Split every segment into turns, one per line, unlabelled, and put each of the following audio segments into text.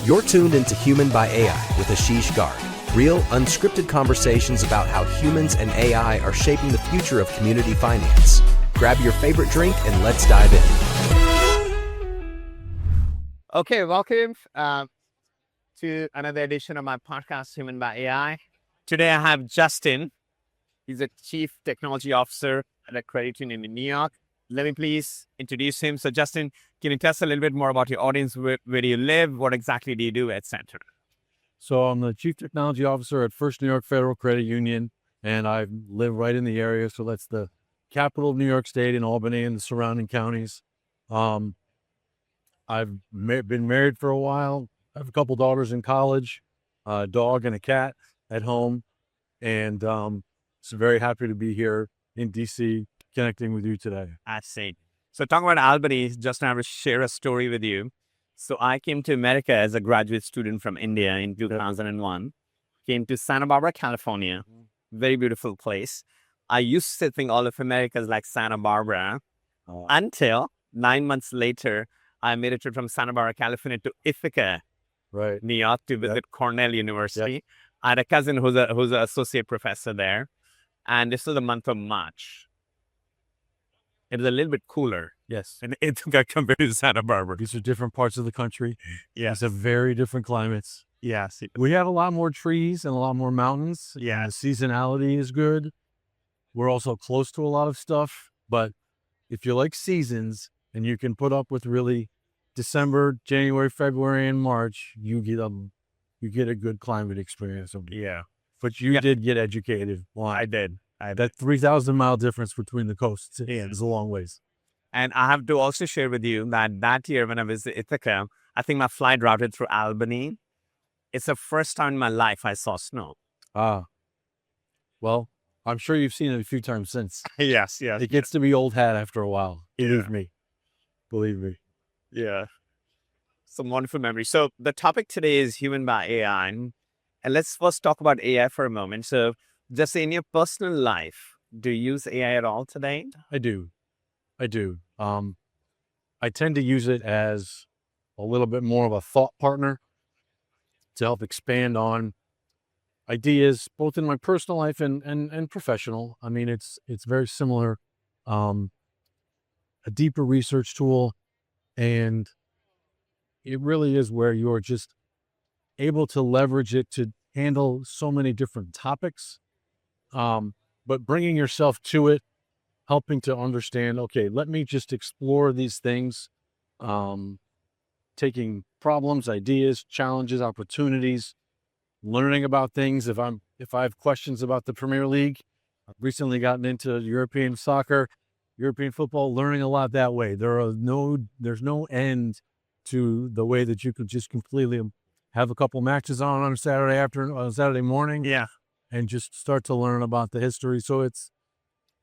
You're tuned into Human by AI with Ashish Garg. Real, unscripted conversations about how humans and AI are shaping the future of community finance. Grab your favorite drink and let's dive in.
Okay, welcome to another edition of my podcast, Human by AI. Today I have Justin. He's a Chief Technology Officer at a credit union in New York. Let me please introduce him. So Justin, can you tell us a little bit more about your audience? Where do you live? What exactly do you do at Center?
So I'm the Chief Technology Officer at First New York Federal Credit Union, and I live right in the area. So that's the capital of New York State in Albany and the surrounding counties. I've been married for a while. I have a couple daughters in college, a dog and a cat at home. And so very happy to be here in DC connecting with you today.
I see. So talking about Albany, Justin, I will share a story with you. So I came to America as a graduate student from India in 2001. Came to Santa Barbara, California. Very beautiful place. I used to think all of America is like Santa Barbara until 9 months later, I made a trip from Santa Barbara, California to Ithaca,
Right.
New York to visit Cornell University. I had a cousin who's an associate professor there. And this was the month of March. It was a little bit cooler
Yes.
in Ithaca compared to Santa Barbara.
These are different parts of the country.
Yes.
These are very different climates.
Yes.
We have a lot more trees and a lot more mountains.
Yeah.
The seasonality is good. We're also close to a lot of stuff. But if you like seasons and you can put up with really December, January, February, and March, you get a good climate experience.
Yeah.
But you did get educated. Well,
I did.
that 3,000-mile difference between the coasts is a long ways.
And I have to also share with you that year when I was in Ithaca, I think my flight routed through Albany. It's the first time in my life I saw snow.
Well, I'm sure you've seen it a few times since.
Yes.
It gets to be old hat after a while. Believe me.
Yeah. Some wonderful memories. So the topic today is Human by AI. And let's first talk about AI for a moment. So just in your personal life, do you use AI at all today?
I do. I tend to use it as a little bit more of a thought partner to help expand on ideas, both in my personal life and professional. I mean, it's very similar, a deeper research tool, and it really is where you're just able to leverage it to handle so many different topics, but bringing yourself to it, helping to understand, okay, let me just explore these things, taking problems, ideas, challenges, opportunities, learning about things. If I have questions about the Premier League, I've recently gotten into European soccer, European football, learning a lot that way. There's no end to the way that you could just completely have a couple matches on a Saturday afternoon, on a Saturday morning, and just start to learn about the history. So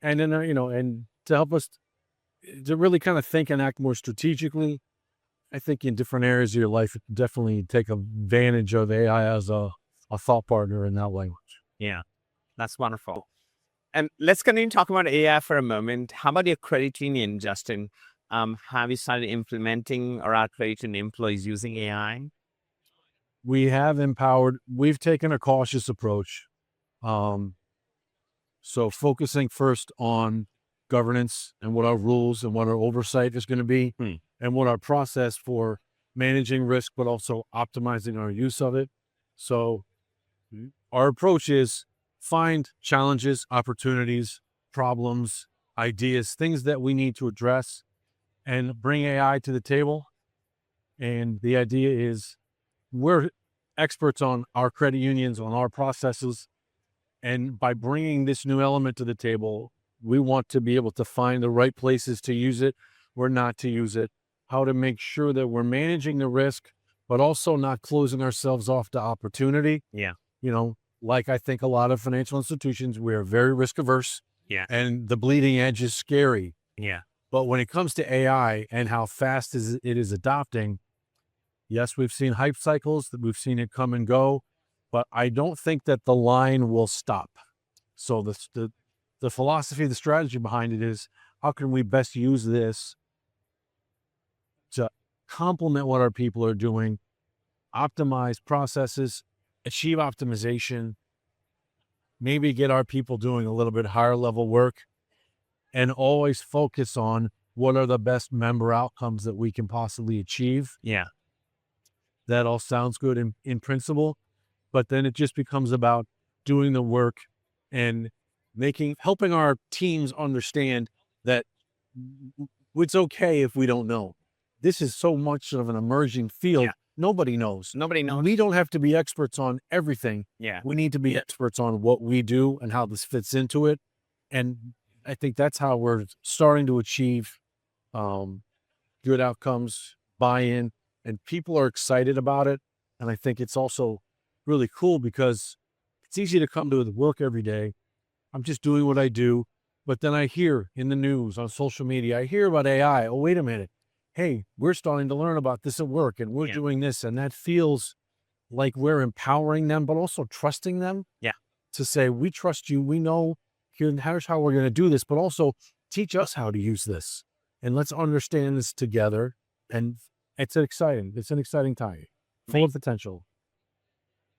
and to help us to really kind of think and act more strategically. I think in different areas of your life, definitely take advantage of AI as a thought partner in that language.
Yeah, that's wonderful. And let's continue talking about AI for a moment. How about your credit union, Justin? Have you started implementing or are credit union employees using AI?
We've taken a cautious approach. So focusing first on governance and what our rules and what our oversight is going to be and what our process for managing risk, but also optimizing our use of it. So our approach is find challenges, opportunities, problems, ideas, things that we need to address and bring AI to the table. And the idea is we're experts on our credit unions, on our processes. And by bringing this new element to the table, we want to be able to find the right places to use it or not to use it, how to make sure that we're managing the risk, but also not closing ourselves off to opportunity.
Yeah.
Like I think a lot of financial institutions, we are very risk averse.
Yeah.
And the bleeding edge is scary.
Yeah.
But when it comes to AI and how fast it is adopting, yes, we've seen hype cycles, that we've seen it come and go, but I don't think that the line will stop. So the philosophy, the strategy behind it is, how can we best use this to complement what our people are doing, optimize processes, achieve optimization, maybe get our people doing a little bit higher level work, and always focus on what are the best member outcomes that we can possibly achieve.
Yeah.
That all sounds good in principle, but then it just becomes about doing the work and helping our teams understand that it's okay if we don't know. This is so much of an emerging field.
Yeah.
Nobody knows.
Nobody knows.
We don't have to be experts on everything.
Yeah.
We need to be experts on what we do and how this fits into it. And I think that's how we're starting to achieve good outcomes, buy-in, and people are excited about it. And I think it's also really cool because it's easy to come to the work every day. I'm just doing what I do. But then I hear in the news, on social media, I hear about AI. Oh, wait a minute. Hey, we're starting to learn about this at work and we're doing this. And that feels like we're empowering them, but also trusting them.
Yeah.
To say, we trust you. We know here's how we're going to do this, but also teach us how to use this. And let's understand this together. And it's an exciting time, full of potential.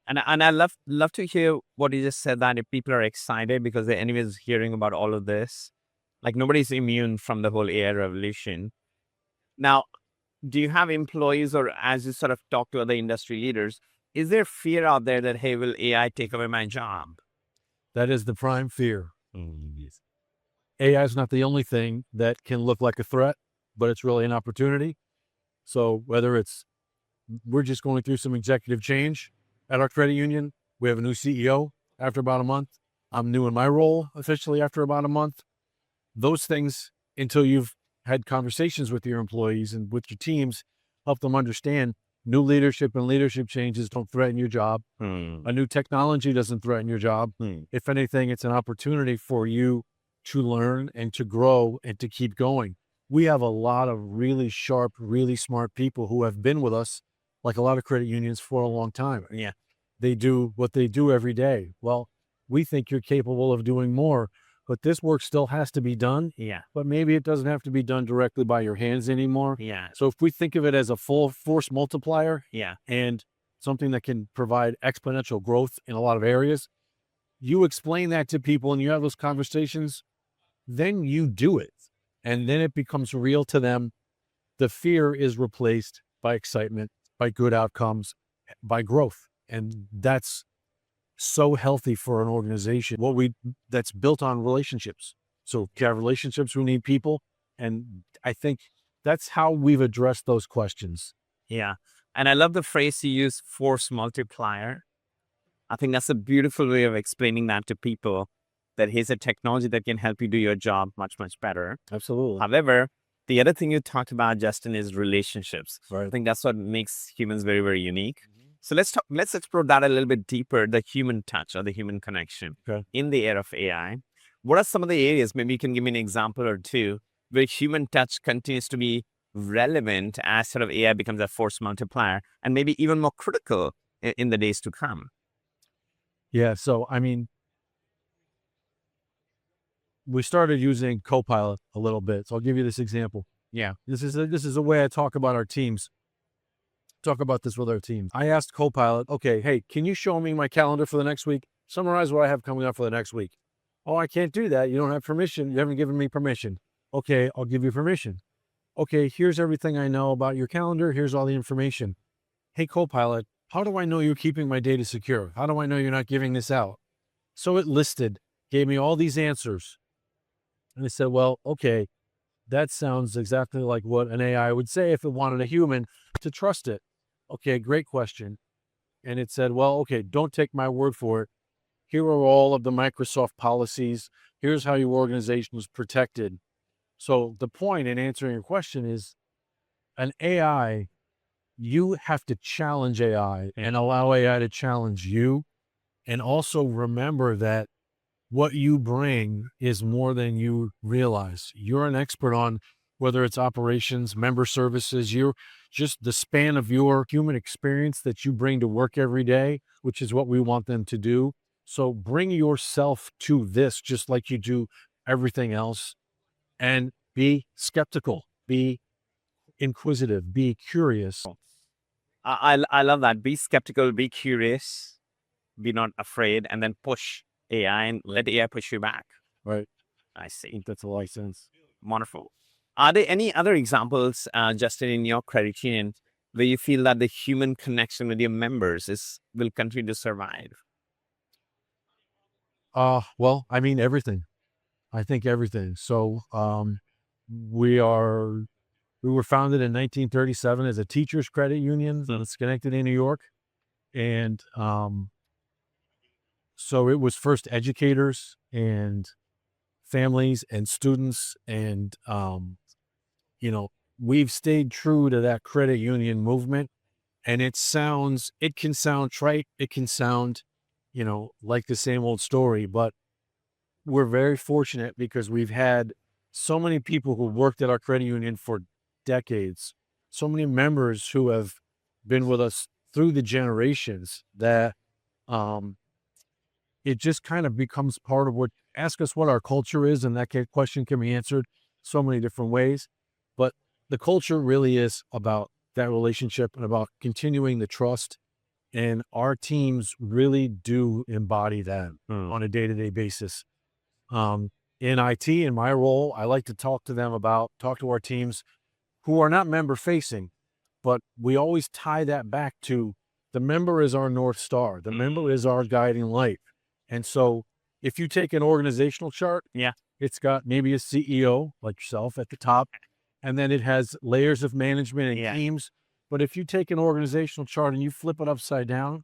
And I love to hear what you just said, that if people are excited because they're anyways hearing about all of this, like nobody's immune from the whole AI revolution. Now, do you have employees, or as you sort of talk to other industry leaders, is there fear out there that, hey, will AI take away my job?
That is the prime fear. AI is not the only thing that can look like a threat, but it's really an opportunity. So whether we're just going through some executive change at our credit union, we have a new CEO after about a month. I'm new in my role officially after about a month. Those things, until you've had conversations with your employees and with your teams, help them understand new leadership and leadership changes don't threaten your job. A new technology doesn't threaten your job. If anything, it's an opportunity for you to learn and to grow and to keep going. We have a lot of really sharp, really smart people who have been with us, like a lot of credit unions, for a long time.
Yeah.
They do what they do every day. Well, we think you're capable of doing more, but this work still has to be done.
Yeah.
But maybe it doesn't have to be done directly by your hands anymore.
Yeah.
So if we think of it as a full force multiplier,
Yeah.
and something that can provide exponential growth in a lot of areas, you explain that to people and you have those conversations, then you do it. And then it becomes real to them. The fear is replaced by excitement, by good outcomes, by growth. And that's so healthy for an organization. That's built on relationships. So if you have relationships, we need people. And I think that's how we've addressed those questions.
Yeah. And I love the phrase you use, force multiplier. I think that's a beautiful way of explaining that to people, that here's a technology that can help you do your job much, much better.
Absolutely.
However, the other thing you talked about, Justin, is relationships.
Right.
I think that's what makes humans very, very unique. So let's explore that a little bit deeper, the human touch or the human connection in the era of AI. What are some of the areas, maybe you can give me an example or two, where human touch continues to be relevant as sort of AI becomes a force multiplier, and maybe even more critical in the days to come?
Yeah. So, I mean, we started using Copilot a little bit. So I'll give you this example.
Yeah.
This is a way I talk about our teams. Talk about this with our team. I asked Copilot, okay, hey, can you show me my calendar for the next week? Summarize what I have coming up for the next week. Oh, I can't do that. You don't have permission. You haven't given me permission. Okay, I'll give you permission. Okay, here's everything I know about your calendar. Here's all the information. Hey, Copilot, how do I know you're keeping my data secure? How do I know you're not giving this out? So it gave me all these answers. And I said, well, okay, that sounds exactly like what an AI would say if it wanted a human to trust it. Okay, great question. And it said, well, okay, don't take my word for it. Here are all of the Microsoft policies. Here's how your organization is protected. So the point in answering your question is, an AI, you have to challenge AI and allow AI to challenge you. And also remember that what you bring is more than you realize. You're an expert on whether it's operations, member services, you're just the span of your human experience that you bring to work every day, which is what we want them to do. So bring yourself to this just like you do everything else, and be skeptical, be inquisitive, be curious.
I love that. Be skeptical, be curious, be not afraid, and then push AI and let AI push you back.
Right.
I
I
see.
think that's a lot of sense.
Wonderful. Are there any other examples, Justin, in your credit union where you feel that the human connection with your members will continue to survive?
Well, I mean, everything. I think everything. So, we are, we were founded in 1937 as a teachers credit union in Schenectady, New York. And, so it was first educators and families and students. And, you know, we've stayed true to that credit union movement. And it can sound trite. It can sound, like the same old story, but we're very fortunate because we've had so many people who worked at our credit union for decades, so many members who have been with us through the generations that um, it just kind of becomes part of ask us what our culture is, and that question can be answered so many different ways. But the culture really is about that relationship and about continuing the trust. And our teams really do embody that on a day-to-day basis. In IT, in my role, I like to talk to our teams who are not member facing, but we always tie that back to the member is our North Star. The member is our guiding light. And so if you take an organizational chart,
Yeah.
it's got maybe a CEO like yourself at the top, and then it has layers of management and
Yeah.
teams. But if you take an organizational chart and you flip it upside down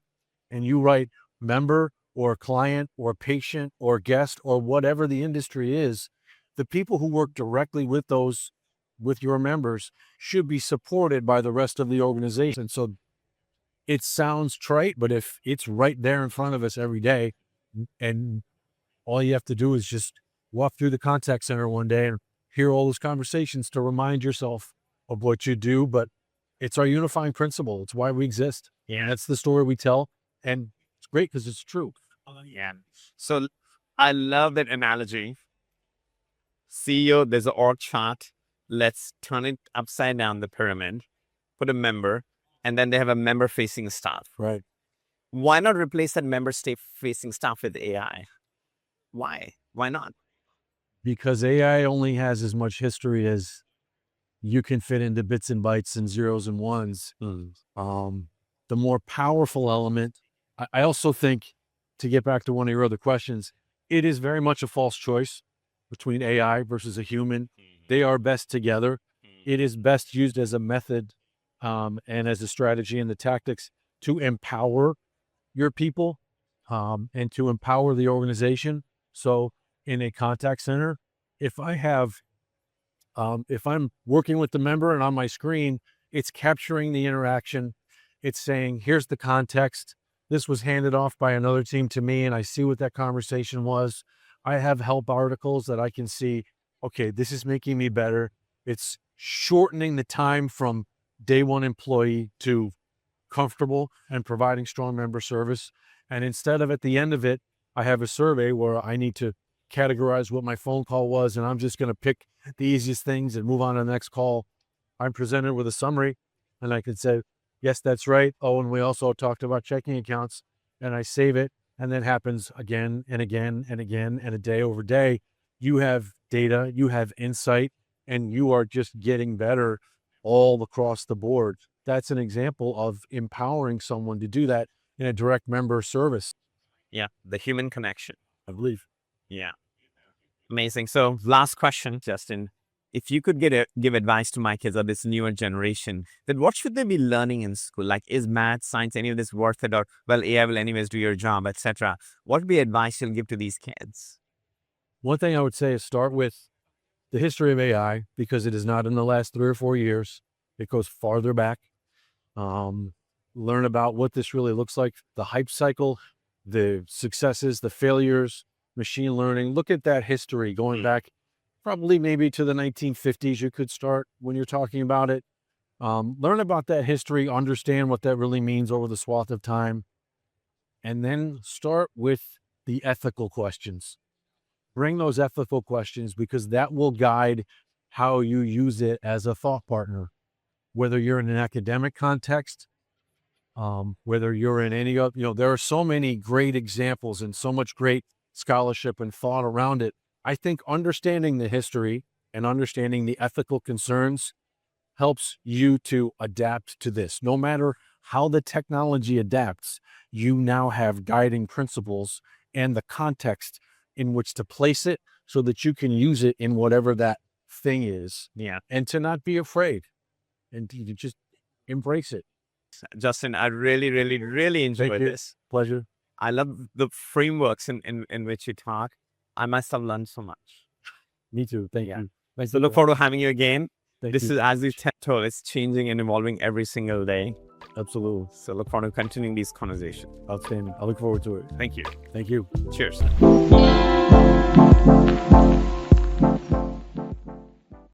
and you write member or client or patient or guest or whatever the industry is, the people who work directly with your members should be supported by the rest of the organization. So it sounds trite, but if it's right there in front of us every day, and all you have to do is just walk through the contact center one day and hear all those conversations to remind yourself of what you do. But it's our unifying principle. It's why we exist.
Yeah.
That's the story we tell. And it's great because it's true.
Yeah. So I love that analogy. CEO, there's an org chart. Let's turn it upside down, the pyramid, put a member, and then they have a member facing staff.
Right.
Why not replace that member facing staff with AI? Why? Why not?
Because AI only has as much history as you can fit into bits and bytes and zeros and ones. The more powerful element, I also think, to get back to one of your other questions, it is very much a false choice between AI versus a human. They are best together. It is best used as a method and as a strategy and the tactics to empower your people and to empower the organization. So in a contact center, if I'm working with the member and on my screen, it's capturing the interaction. It's saying, here's the context. This was handed off by another team to me, and I see what that conversation was. I have help articles that I can see, okay, this is making me better. It's shortening the time from day one employee to comfortable and providing strong member service. And instead of at the end of it, I have a survey where I need to categorize what my phone call was, and I'm just going to pick the easiest things and move on to the next call. I'm presented with a summary, and I can say, yes, that's right. Oh, and we also talked about checking accounts, and I save it, and that happens again and again and again, and a day over day. You have data, you have insight, and you are just getting better all across the board. That's an example of empowering someone to do that in a direct member service,
Yeah. The human connection.
I believe.
Yeah. Amazing. So last question, Justin. If you could give advice to my kids or this newer generation, then what should they be learning in school? Like, is math, science, any of this worth it? Or, well, AI will anyways do your job, etc. What would be advice you'll give to these kids?
One thing I would say is start with the history of AI, because it is not in the last 3 or 4 years. It goes farther back. Learn about what this really looks like, the hype cycle, the successes, the failures, machine learning. Look at that history going back probably maybe to the 1950s. You could start when you're talking about it. Learn about that history, understand what that really means over the swath of time, and then start with the ethical questions. Bring those ethical questions, because that will guide how you use it as a thought partner, whether you're in an academic context Whether you're in any of, there are so many great examples and so much great scholarship and thought around it. I think understanding the history and understanding the ethical concerns helps you to adapt to this. No matter how the technology adapts, you now have guiding principles and the context in which to place it so that you can use it in whatever that thing is.
Yeah.
And to not be afraid and to just embrace it.
Justin, I really, really, really enjoyed this.
Pleasure.
I love the frameworks in which you talk. I myself learned so much.
Me too. Thank you.
So look forward to having you again. This
you.
is, as you told, it's changing and evolving every single day.
Absolutely.
So look forward to continuing these conversations.
Outstanding. I look forward to it.
Thank you.
Thank you.
Cheers.